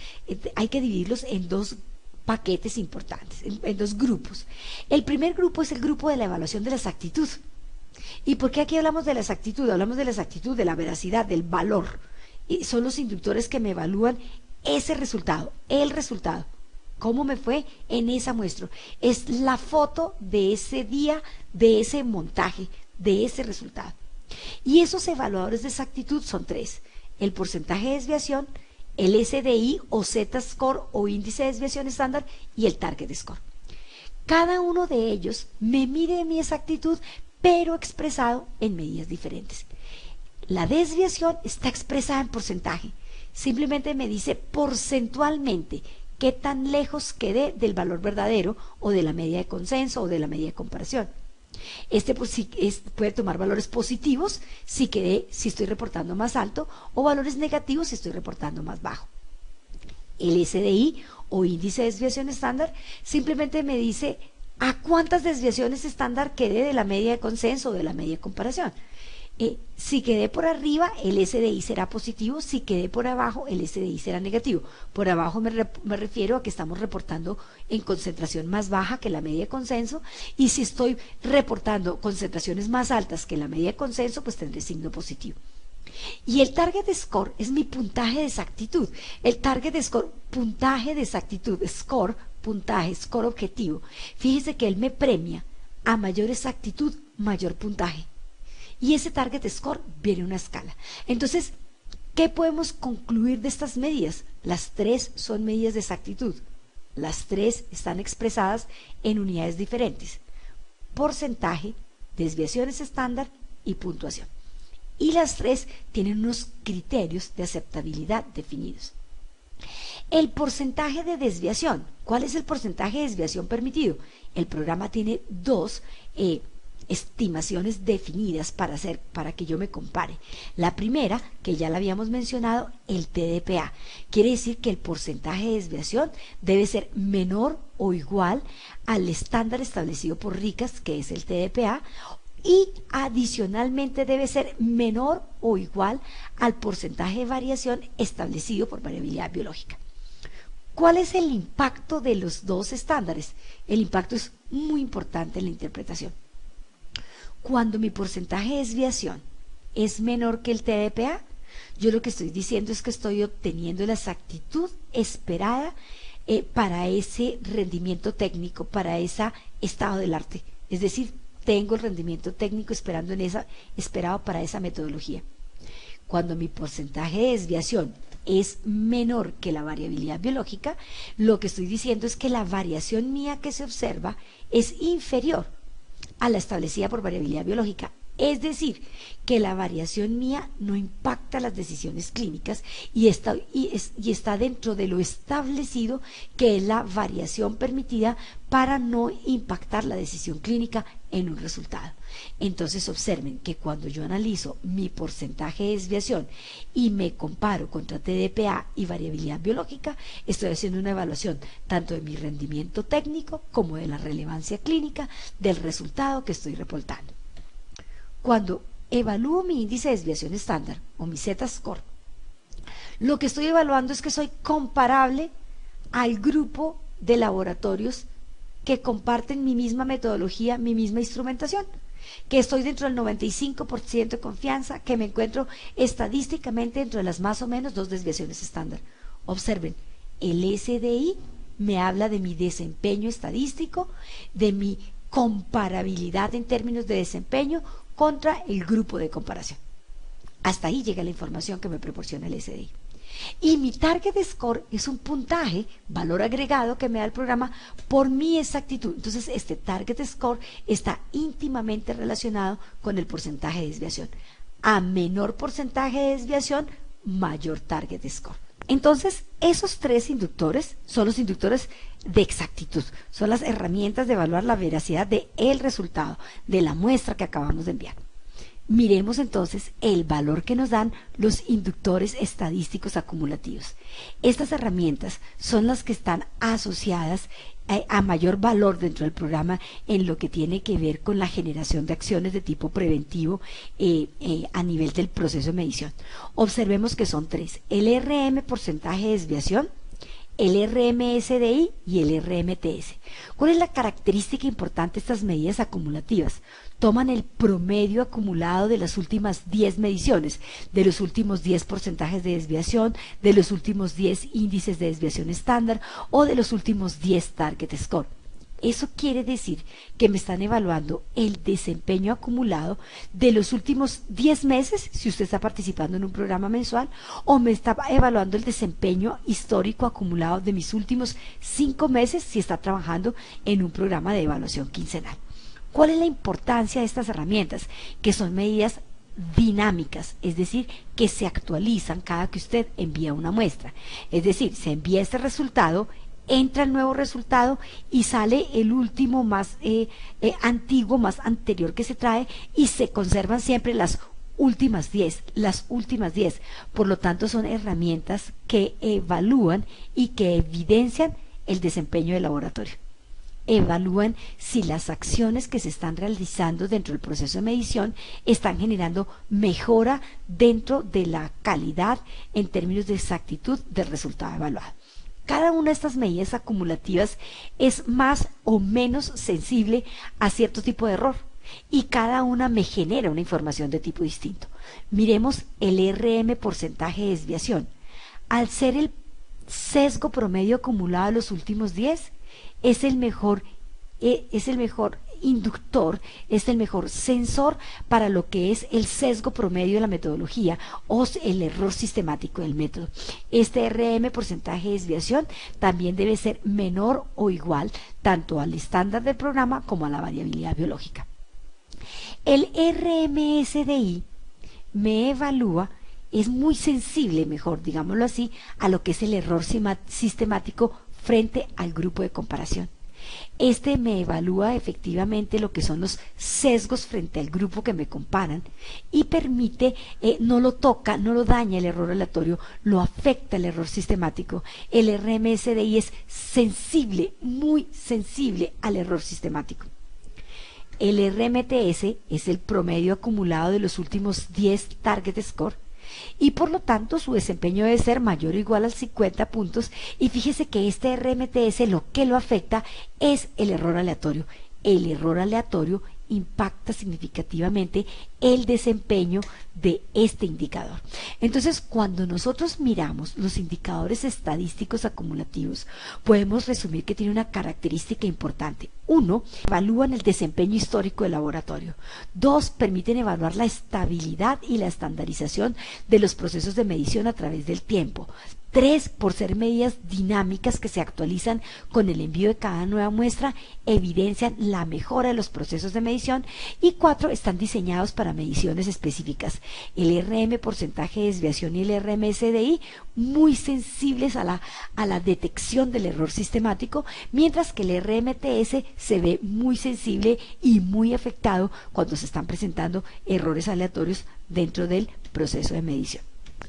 Speaker 2: hay que dividirlos en dos paquetes importantes, en dos grupos. El primer grupo es el grupo de la evaluación de la exactitud. ¿Y por qué aquí hablamos de la exactitud? Hablamos de la exactitud, de la veracidad, del valor. Son los inductores que me evalúan ese resultado, el resultado. ¿Cómo me fue en esa muestra? Es la foto de ese día, de ese montaje, de ese resultado. Y esos evaluadores de exactitud son tres: el porcentaje de desviación, el SDI o Z-score o índice de desviación estándar y el target score. Cada uno de ellos me mide mi exactitud, pero expresado en medidas diferentes. La desviación está expresada en porcentaje. Simplemente me dice porcentualmente qué tan lejos quedé del valor verdadero o de la media de consenso o de la media de comparación. Puede tomar valores positivos si estoy reportando más alto, o valores negativos si estoy reportando más bajo. El SDI o índice de desviación estándar simplemente me dice a cuántas desviaciones estándar quedé de la media de consenso o de la media de comparación. Si quedé por arriba, el SDI será positivo; si quedé por abajo, el SDI será negativo. Por abajo me refiero a que estamos reportando en concentración más baja que la media de consenso, y si estoy reportando concentraciones más altas que la media de consenso, pues tendré signo positivo. Y el target score es mi puntaje de exactitud. El target score, puntaje de exactitud, score, puntaje, score objetivo. Fíjese que él me premia a mayor exactitud, mayor puntaje. Y ese target score viene en una escala. Entonces, ¿qué podemos concluir de estas medidas? Las tres son medidas de exactitud. Las tres están expresadas en unidades diferentes: porcentaje, desviaciones estándar y puntuación. Y las tres tienen unos criterios de aceptabilidad definidos. El porcentaje de desviación. ¿Cuál es el porcentaje de desviación permitido? El programa tiene dos estimaciones definidas para que yo me compare. La primera, que ya la habíamos mencionado, el TDPA. Quiere decir que el porcentaje de desviación debe ser menor o igual al estándar establecido por RICAS, que es el TDPA, y adicionalmente debe ser menor o igual al porcentaje de variación establecido por variabilidad biológica. ¿Cuál es el impacto de los dos estándares? El impacto es muy importante en la interpretación. Cuando mi porcentaje de desviación es menor que el TDPA, yo lo que estoy diciendo es que estoy obteniendo la exactitud esperada para ese rendimiento técnico, para ese estado del arte. Es decir, tengo el rendimiento técnico esperado para esa metodología. Cuando mi porcentaje de desviación es menor que la variabilidad biológica, lo que estoy diciendo es que la variación mía que se observa es inferior a la establecida por variabilidad biológica. Es decir, que la variación mía no impacta las decisiones clínicas y está dentro de lo establecido, que es la variación permitida para no impactar la decisión clínica en un resultado. Entonces observen que cuando yo analizo mi porcentaje de desviación y me comparo contra TDPA y variabilidad biológica, estoy haciendo una evaluación tanto de mi rendimiento técnico como de la relevancia clínica del resultado que estoy reportando. Cuando evalúo mi índice de desviación estándar o mi Z-score, lo que estoy evaluando es que soy comparable al grupo de laboratorios que comparten mi misma metodología, mi misma instrumentación, que estoy dentro del 95% de confianza, que me encuentro estadísticamente dentro de las más o menos dos desviaciones estándar. Observen, el SDI me habla de mi desempeño estadístico, de mi comparabilidad en términos de desempeño contra el grupo de comparación. Hasta ahí llega la información que me proporciona el SDI. Y mi target score es un puntaje, valor agregado que me da el programa por mi exactitud. Entonces este target score está íntimamente relacionado con el porcentaje de desviación. A menor porcentaje de desviación, mayor target score. Entonces esos tres inductores son los inductores de exactitud, son las herramientas de evaluar la veracidad del resultado de la muestra que acabamos de enviar. Miremos entonces el valor que nos dan los inductores estadísticos acumulativos. Estas herramientas son las que están asociadas a mayor valor dentro del programa en lo que tiene que ver con la generación de acciones de tipo preventivo a nivel del proceso de medición. Observemos que son tres: el RM porcentaje de desviación, el RMSDI y el RMTS. ¿Cuál es la característica importante de estas medidas acumulativas? Toman el promedio acumulado de las últimas 10 mediciones, de los últimos 10 porcentajes de desviación, de los últimos 10 índices de desviación estándar o de los últimos 10 target score. Eso quiere decir que me están evaluando el desempeño acumulado de los últimos 10 meses, si usted está participando en un programa mensual, o me está evaluando el desempeño histórico acumulado de mis últimos 5 meses, si está trabajando en un programa de evaluación quincenal. ¿Cuál es la importancia de estas herramientas? Que son medidas dinámicas, es decir, que se actualizan cada que usted envía una muestra. Es decir, se envía este resultado, entra el nuevo resultado y sale el último más antiguo, más anterior que se trae, y se conservan siempre las últimas 10. Por lo tanto, son herramientas que evalúan y que evidencian el desempeño del laboratorio. Evalúan si las acciones que se están realizando dentro del proceso de medición están generando mejora dentro de la calidad en términos de exactitud del resultado evaluado. Cada una de estas medidas acumulativas es más o menos sensible a cierto tipo de error y cada una me genera una información de tipo distinto. Miremos el RM porcentaje de desviación. Al ser el sesgo promedio acumulado de los últimos 10, es el mejor inductor, es el mejor sensor para lo que es el sesgo promedio de la metodología o el error sistemático del método. Este RM porcentaje de desviación también debe ser menor o igual tanto al estándar del programa como a la variabilidad biológica. El RMSDI me evalúa, es muy sensible, mejor digámoslo así, a lo que es el error sistemático frente al grupo de comparación. Este me evalúa efectivamente lo que son los sesgos frente al grupo que me comparan y permite, no lo toca, no lo daña el error aleatorio, lo afecta el error sistemático. El RMSDI es sensible, muy sensible al error sistemático. El RMTS es el promedio acumulado de los últimos 10 target score y por lo tanto su desempeño debe ser mayor o igual a 50 puntos, y fíjese que este RMTS lo que lo afecta es el error aleatorio. El error aleatorio impacta significativamente el desempeño de este indicador. Entonces, cuando nosotros miramos los indicadores estadísticos acumulativos, podemos resumir que tiene una característica importante. 1, evalúan el desempeño histórico del laboratorio. 2, permiten evaluar la estabilidad y la estandarización de los procesos de medición a través del tiempo. 3, por ser medidas dinámicas que se actualizan con el envío de cada nueva muestra, evidencian la mejora de los procesos de medición. Y 4, están diseñados para mediciones específicas. El RM porcentaje de desviación y el RMSDI muy sensibles a la detección del error sistemático, mientras que el RMTS se ve muy sensible y muy afectado cuando se están presentando errores aleatorios dentro del proceso de medición.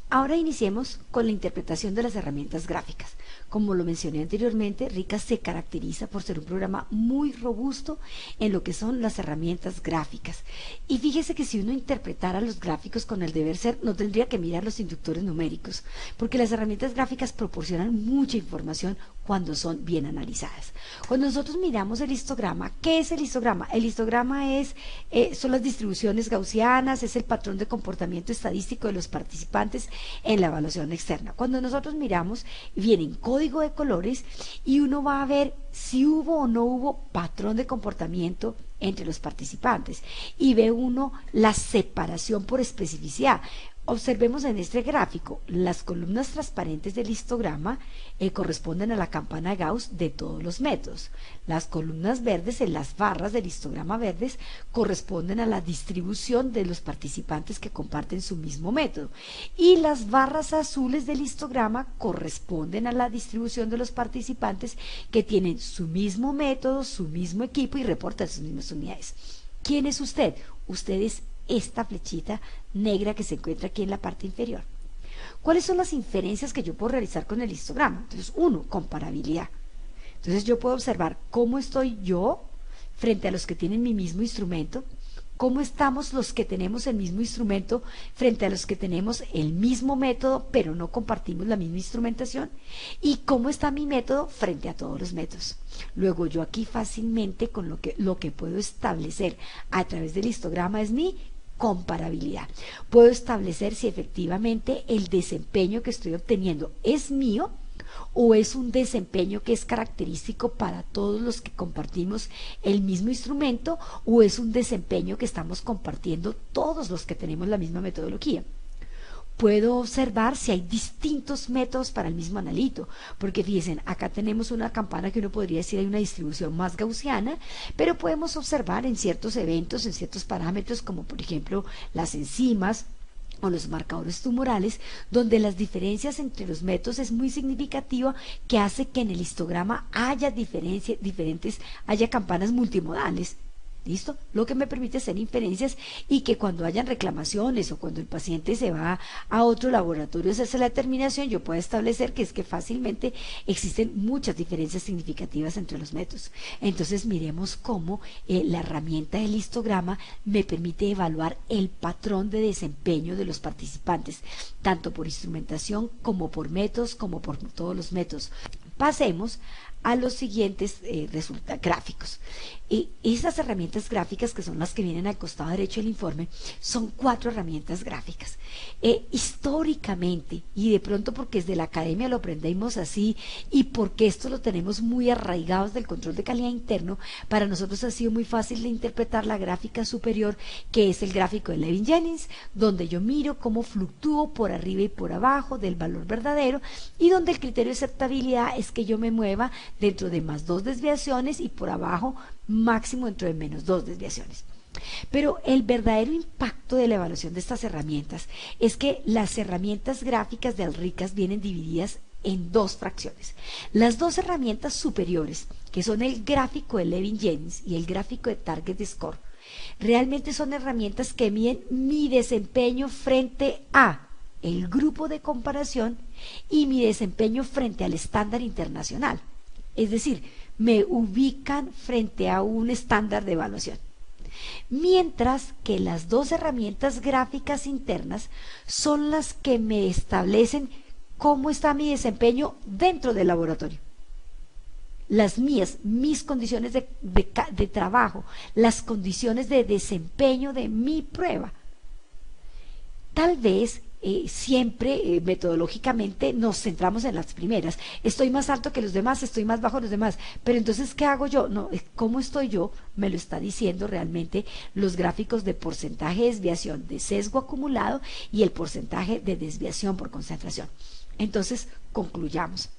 Speaker 2: Ahora iniciemos con la interpretación de las herramientas gráficas. Como lo mencioné anteriormente, RICA se caracteriza por ser un programa muy robusto en lo que son las herramientas gráficas. Y fíjese que si uno interpretara los gráficos con el deber ser, no tendría que mirar los inductores numéricos, porque las herramientas gráficas proporcionan mucha información cuando son bien analizadas. Cuando nosotros miramos el histograma, ¿qué es el histograma? El histograma son las distribuciones gaussianas, es el patrón de comportamiento estadístico de los participantes en la evaluación externa. Cuando nosotros miramos, vienen código de colores y uno va a ver si hubo o no hubo patrón de comportamiento entre los participantes, y ve uno la separación por especificidad. Observemos en este gráfico, las columnas transparentes del histograma corresponden a la campana de Gauss de todos los métodos. Las columnas verdes en las barras del histograma verdes corresponden a la distribución de los participantes que comparten su mismo método. Y las barras azules del histograma corresponden a la distribución de los participantes que tienen su mismo método, su mismo equipo y reportan sus mismas unidades. ¿Quién es usted? Usted es esta flechita negra que se encuentra aquí en la parte inferior. ¿Cuáles son las inferencias que yo puedo realizar con el histograma? Entonces, uno, comparabilidad. Entonces yo puedo observar cómo estoy yo frente a los que tienen mi mismo instrumento, cómo estamos los que tenemos el mismo instrumento frente a los que tenemos el mismo método, pero no compartimos la misma instrumentación, y cómo está mi método frente a todos los métodos. Luego yo aquí fácilmente con lo que puedo establecer a través del histograma es mi comparabilidad. Puedo establecer si efectivamente el desempeño que estoy obteniendo es mío o es un desempeño que es característico para todos los que compartimos el mismo instrumento, o es un desempeño que estamos compartiendo todos los que tenemos la misma metodología. Puedo observar si hay distintos métodos para el mismo analito, porque fíjense, acá tenemos una campana que uno podría decir hay una distribución más gaussiana, pero podemos observar en ciertos eventos, en ciertos parámetros, como por ejemplo las enzimas o los marcadores tumorales, donde las diferencias entre los métodos es muy significativa, que hace que en el histograma haya haya campanas multimodales. ¿Listo? Lo que me permite hacer inferencias, y que cuando hayan reclamaciones o cuando el paciente se va a otro laboratorio a hacerse la determinación, yo pueda establecer que es que fácilmente existen muchas diferencias significativas entre los métodos. Entonces miremos cómo la herramienta del histograma me permite evaluar el patrón de desempeño de los participantes, tanto por instrumentación como por métodos, como por todos los métodos. Pasemos a los siguientes gráficos. Esas herramientas gráficas, que son las que vienen al costado derecho del informe, son 4 herramientas gráficas. Históricamente, y de pronto porque desde la academia lo aprendemos así, y porque esto lo tenemos muy arraigados del control de calidad interno, para nosotros ha sido muy fácil de interpretar la gráfica superior, que es el gráfico de Levin-Jennings, donde yo miro cómo fluctúo por arriba y por abajo del valor verdadero, y donde el criterio de aceptabilidad es que yo me mueva dentro de +2 desviaciones y por abajo máximo dentro de -2 desviaciones. Pero el verdadero impacto de la evaluación de estas herramientas es que las herramientas gráficas de Alricas vienen divididas en 2 fracciones. Las 2 herramientas superiores, que son el gráfico de Levin-Jennings y el gráfico de Target Score, realmente son herramientas que miden mi desempeño frente a el grupo de comparación y mi desempeño frente al estándar internacional. Es decir, me ubican frente a un estándar de evaluación. Mientras que las 2 herramientas gráficas internas son las que me establecen cómo está mi desempeño dentro del laboratorio. Las mis condiciones de trabajo, las condiciones de desempeño de mi prueba. Tal vez siempre metodológicamente nos centramos en las primeras. Estoy más alto que los demás, estoy más bajo que los demás, pero entonces ¿qué hago yo? No, ¿cómo estoy yo? Me lo está diciendo realmente los gráficos de porcentaje de desviación de sesgo acumulado y el porcentaje de desviación por concentración. Entonces, concluyamos.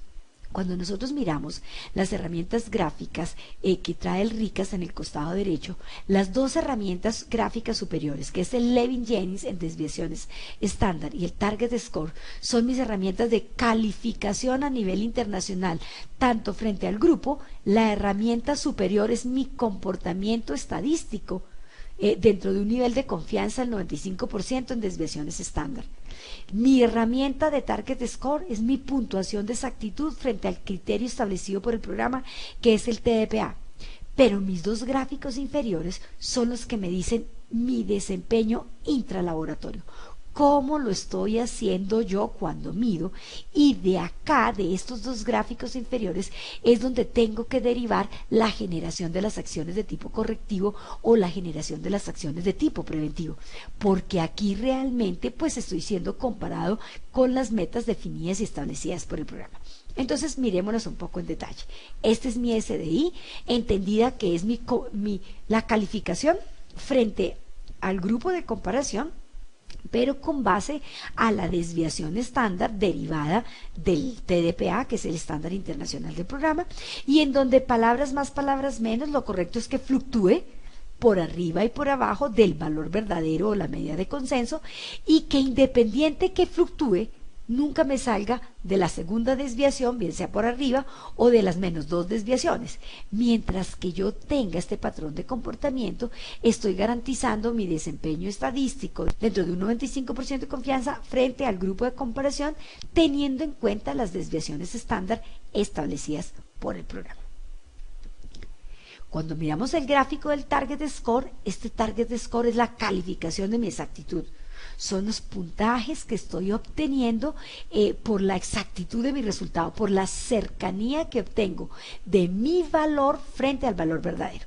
Speaker 2: Cuando nosotros miramos las herramientas gráficas que trae el RICAS en el costado derecho, las 2 herramientas gráficas superiores, que es el Levin-Jennings en desviaciones estándar y el Target Score, son mis herramientas de calificación a nivel internacional, tanto frente al grupo. La herramienta superior es mi comportamiento estadístico dentro de un nivel de confianza del 95% en desviaciones estándar. Mi herramienta de Target Score es mi puntuación de exactitud frente al criterio establecido por el programa, que es el TDPA. Pero mis 2 gráficos inferiores son los que me dicen mi desempeño intralaboratorio. Cómo lo estoy haciendo yo cuando mido, y de acá, de estos 2 gráficos inferiores, es donde tengo que derivar la generación de las acciones de tipo correctivo o la generación de las acciones de tipo preventivo, porque aquí realmente pues estoy siendo comparado con las metas definidas y establecidas por el programa. Entonces mirémonos un poco en detalle. Este es mi SDI, entendida que es la calificación frente al grupo de comparación, pero con base a la desviación estándar derivada del TDPA, que es el estándar internacional del programa, y en donde palabras más, palabras menos, lo correcto es que fluctúe por arriba y por abajo del valor verdadero o la medida de consenso, y que independiente que fluctúe, nunca me salga de la segunda desviación, bien sea por arriba, o de las -2 desviaciones. Mientras que yo tenga este patrón de comportamiento, estoy garantizando mi desempeño estadístico dentro de un 95% de confianza frente al grupo de comparación, teniendo en cuenta las desviaciones estándar establecidas por el programa. Cuando miramos el gráfico del Target Score, este Target Score es la calificación de mi exactitud. Son los puntajes que estoy obteniendo por la exactitud de mi resultado, por la cercanía que obtengo de mi valor frente al valor verdadero.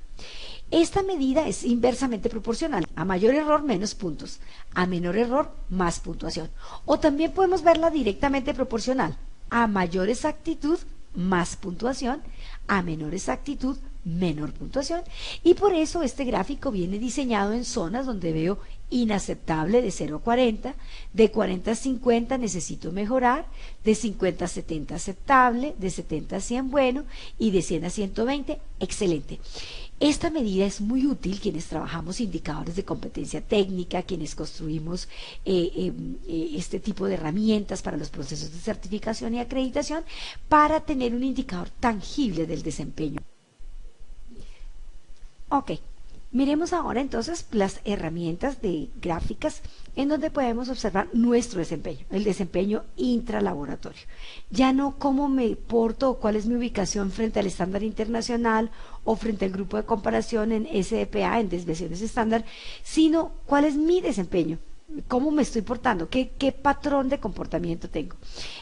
Speaker 2: Esta medida es inversamente proporcional. A mayor error, menos puntos. A menor error, más puntuación. O también podemos verla directamente proporcional. A mayor exactitud, más puntuación. A menor exactitud, menor puntuación. Y por eso este gráfico viene diseñado en zonas donde veo inaceptable de 0 a 40, de 40 a 50 necesito mejorar, de 50 a 70 aceptable, de 70 a 100 bueno y de 100 a 120 excelente. Esta medida es muy útil quienes trabajamos indicadores de competencia técnica, quienes construimos este tipo de herramientas para los procesos de certificación y acreditación para tener un indicador tangible del desempeño. Ok, miremos ahora entonces las herramientas de gráficas en donde podemos observar nuestro desempeño, el desempeño intralaboratorio. Ya no cómo me porto o cuál es mi ubicación frente al estándar internacional o frente al grupo de comparación en SDPA, en desviaciones estándar, sino cuál es mi desempeño, cómo me estoy portando, qué patrón de comportamiento tengo.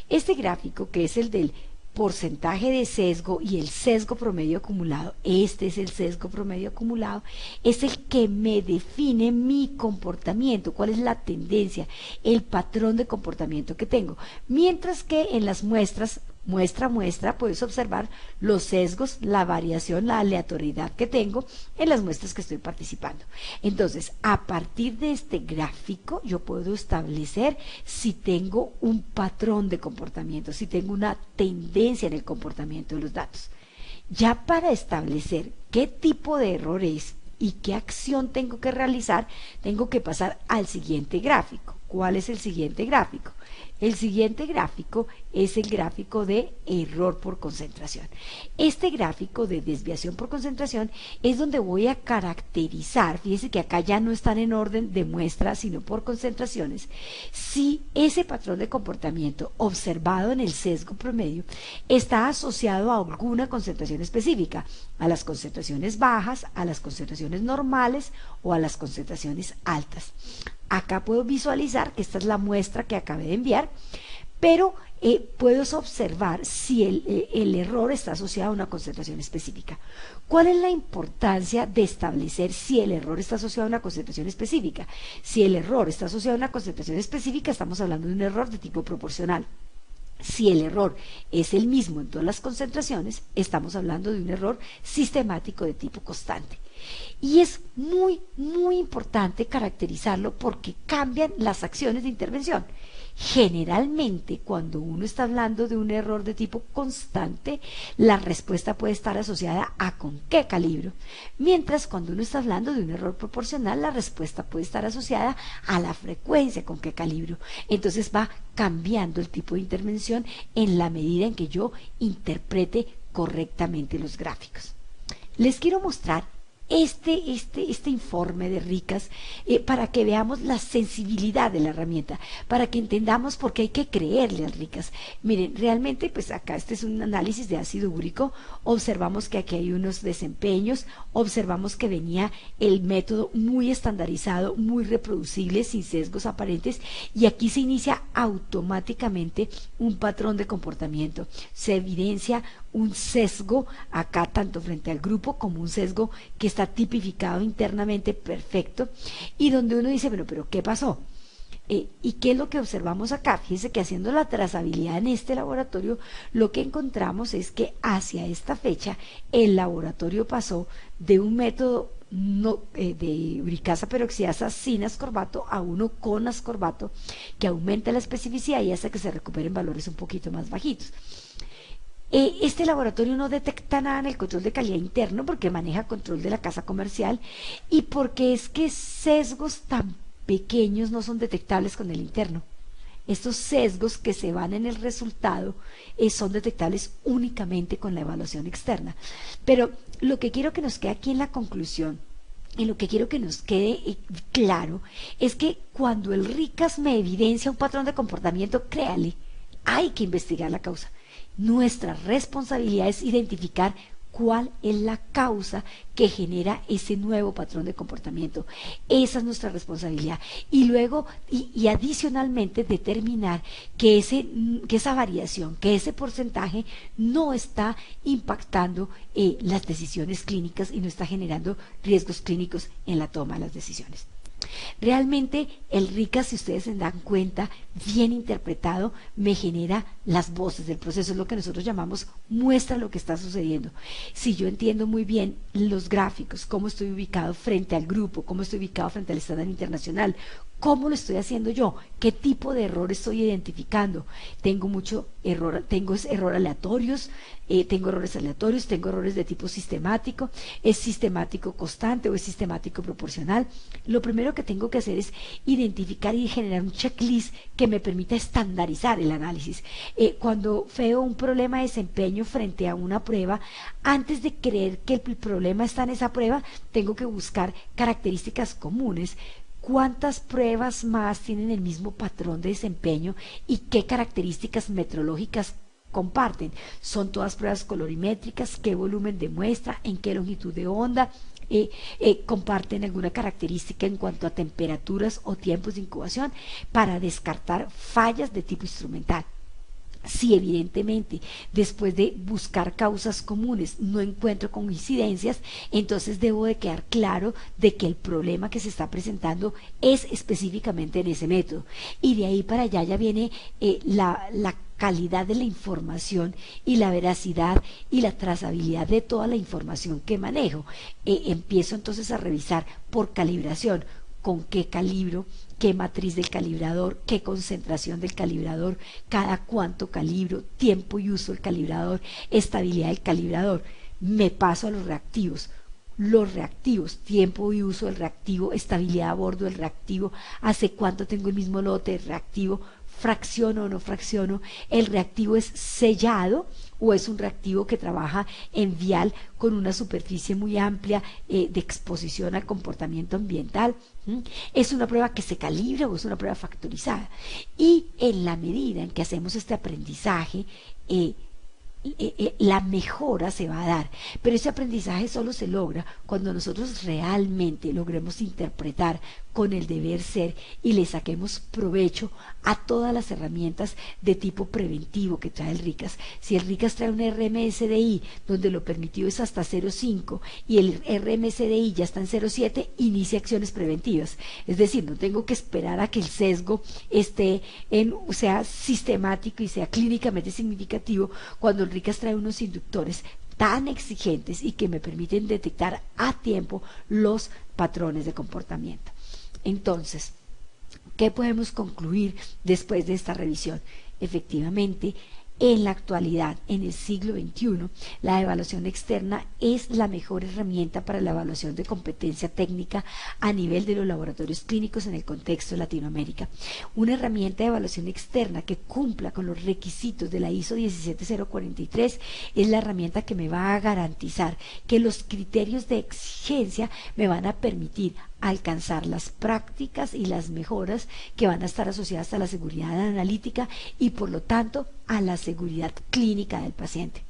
Speaker 2: Este gráfico, que es el del porcentaje de sesgo y el sesgo promedio acumulado, este es el sesgo promedio acumulado, es el que me define mi comportamiento, cuál es la tendencia, el patrón de comportamiento que tengo. Mientras que en las muestras, muestra a muestra, puedes observar los sesgos, la variación, la aleatoriedad que tengo en las muestras que estoy participando. Entonces, a partir de este gráfico, yo puedo establecer si tengo un patrón de comportamiento, si tengo una tendencia en el comportamiento de los datos. Ya para establecer qué tipo de error es y qué acción tengo que realizar, tengo que pasar al siguiente gráfico. ¿Cuál es el siguiente gráfico? El siguiente gráfico es el gráfico de error por concentración. Este gráfico de desviación por concentración es donde voy a caracterizar, fíjense que acá ya no están en orden de muestra, sino por concentraciones, si ese patrón de comportamiento observado en el sesgo promedio está asociado a alguna concentración específica, a las concentraciones bajas, a las concentraciones normales o a las concentraciones altas. Acá puedo visualizar que esta es la muestra que acabé de enviar, pero puedo observar si el error está asociado a una concentración específica. ¿Cuál es la importancia de establecer si el error está asociado a una concentración específica? Si el error está asociado a una concentración específica, estamos hablando de un error de tipo proporcional. Si el error es el mismo en todas las concentraciones, estamos hablando de un error sistemático de tipo constante. Y es muy importante caracterizarlo porque cambian las acciones de intervención. Generalmente, cuando uno está hablando de un error de tipo constante, la respuesta puede estar asociada a con qué calibre, mientras cuando uno está hablando de un error proporcional, la respuesta puede estar asociada a la frecuencia con qué calibre. Entonces va cambiando el tipo de intervención en la medida en que yo interprete correctamente los gráficos. Les quiero mostrar este informe de RICAS para que veamos la sensibilidad de la herramienta, para que entendamos por qué hay que creerle al RICAS. Miren, realmente pues acá este es un análisis de ácido úrico, observamos que aquí hay unos desempeños, observamos que venía el método muy estandarizado, muy reproducible, sin sesgos aparentes, y aquí se inicia automáticamente un patrón de comportamiento, se evidencia un sesgo acá tanto frente al grupo como un sesgo que está tipificado internamente perfecto y donde uno dice, bueno, pero ¿qué pasó? ¿Y qué es lo que observamos acá? Fíjense que haciendo la trazabilidad en este laboratorio, lo que encontramos es que hacia esta fecha el laboratorio pasó de un método de uricasa peroxidasa sin ascorbato a uno con ascorbato que aumenta la especificidad y hace que se recuperen valores un poquito más bajitos. Este laboratorio no detecta nada en el control de calidad interno porque maneja control de la casa comercial y porque es que sesgos tan pequeños no son detectables con el interno. estos sesgos que se van en el resultado son detectables únicamente con la evaluación externa. Pero lo que quiero que nos quede aquí en la conclusión, y lo que quiero que nos quede claro, es que cuando el RICAS me evidencia un patrón de comportamiento, créale, hay que investigar la causa. Nuestra responsabilidad es identificar cuál es la causa que genera ese nuevo patrón de comportamiento. Esa es nuestra responsabilidad. Y luego, y adicionalmente, determinar que esa variación, que ese porcentaje no está impactando las decisiones clínicas y no está generando riesgos clínicos en la toma de las decisiones. Realmente el RICAS, si ustedes se dan cuenta, bien interpretado, me genera las voces del proceso, es lo que nosotros llamamos muestra lo que está sucediendo. Si yo entiendo muy bien los gráficos, cómo estoy ubicado frente al grupo, cómo estoy ubicado frente al estándar internacional, ¿cómo lo estoy haciendo yo? ¿Qué tipo de error estoy identificando? Tengo mucho error, tengo errores aleatorios, tengo errores de tipo sistemático, ¿es sistemático constante o es sistemático proporcional? Lo primero que tengo que hacer es identificar y generar un checklist que me permita estandarizar el análisis. Cuando veo un problema de desempeño frente a una prueba, antes de creer que el problema está en esa prueba, tengo que buscar características comunes. ¿Cuántas pruebas más tienen el mismo patrón de desempeño y qué características metrológicas comparten? ¿Son todas pruebas colorimétricas? ¿Qué volumen de muestra? ¿En qué longitud de onda? ¿Comparten alguna característica en cuanto a temperaturas o tiempos de incubación? Para descartar fallas de tipo instrumental. Si evidentemente después de buscar causas comunes no encuentro coincidencias, entonces debo de quedar claro de que el problema que se está presentando es específicamente en ese método. Y de ahí para allá ya viene la calidad de la información y la veracidad y la trazabilidad de toda la información que manejo. Empiezo entonces a revisar por calibración, con qué calibro, qué matriz del calibrador, qué concentración del calibrador, cada cuánto calibro, tiempo y uso del calibrador, estabilidad del calibrador. Me paso a los reactivos, tiempo y uso del reactivo, estabilidad a bordo del reactivo, hace cuánto tengo el mismo lote de reactivo, fracciono o no fracciono, el reactivo es sellado o es un reactivo que trabaja en vial con una superficie muy amplia de exposición al comportamiento ambiental. Es una prueba que se calibra o es una prueba factorizada. Y en la medida en que hacemos este aprendizaje, la mejora se va a dar, pero ese aprendizaje solo se logra cuando nosotros realmente logremos interpretar con el deber ser y le saquemos provecho a todas las herramientas de tipo preventivo que trae el RICAS. Si el RICAS trae un RMSDI donde lo permitido es hasta 0,5 y el RMSDI ya está en 0,7, inicia acciones preventivas. Es decir, no tengo que esperar a que el sesgo sea sistemático y sea clínicamente significativo cuando el RICAS trae unos inductores tan exigentes y que me permiten detectar a tiempo los patrones de comportamiento. Entonces, ¿qué podemos concluir después de esta revisión? Efectivamente, en la actualidad, en el siglo XXI, la evaluación externa es la mejor herramienta para la evaluación de competencia técnica a nivel de los laboratorios clínicos en el contexto de Latinoamérica. Una herramienta de evaluación externa que cumpla con los requisitos de la ISO 17043 es la herramienta que me va a garantizar que los criterios de exigencia me van a permitir alcanzar las prácticas y las mejoras que van a estar asociadas a la seguridad analítica y por lo tanto a la seguridad clínica del paciente.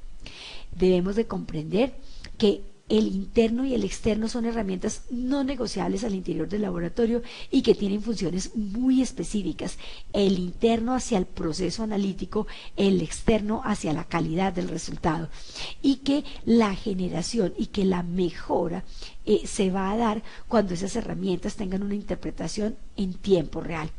Speaker 2: Debemos de comprender que el interno y el externo son herramientas no negociables al interior del laboratorio y que tienen funciones muy específicas. El interno hacia el proceso analítico, el externo hacia la calidad del resultado. Y que la generación y que la mejora se va a dar cuando esas herramientas tengan una interpretación en tiempo real.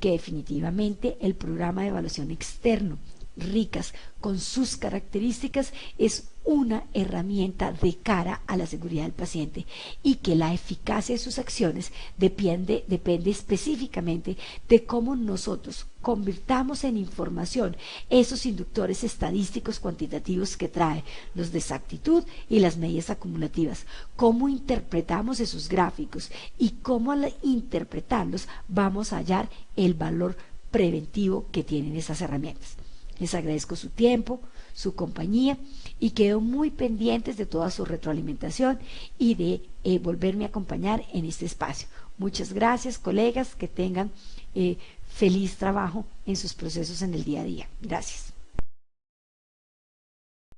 Speaker 2: Que definitivamente el programa de evaluación externo RICAS con sus características es una herramienta de cara a la seguridad del paciente y que la eficacia de sus acciones depende específicamente de cómo nosotros convirtamos en información esos inductores estadísticos cuantitativos que trae los de exactitud y las medias acumulativas, cómo interpretamos esos gráficos y cómo al interpretarlos vamos a hallar el valor preventivo que tienen esas herramientas. Les agradezco su tiempo, su compañía y quedo muy pendientes de toda su retroalimentación y de volverme a acompañar en este espacio. Muchas gracias, colegas, que tengan feliz trabajo en sus procesos en el día a día. Gracias.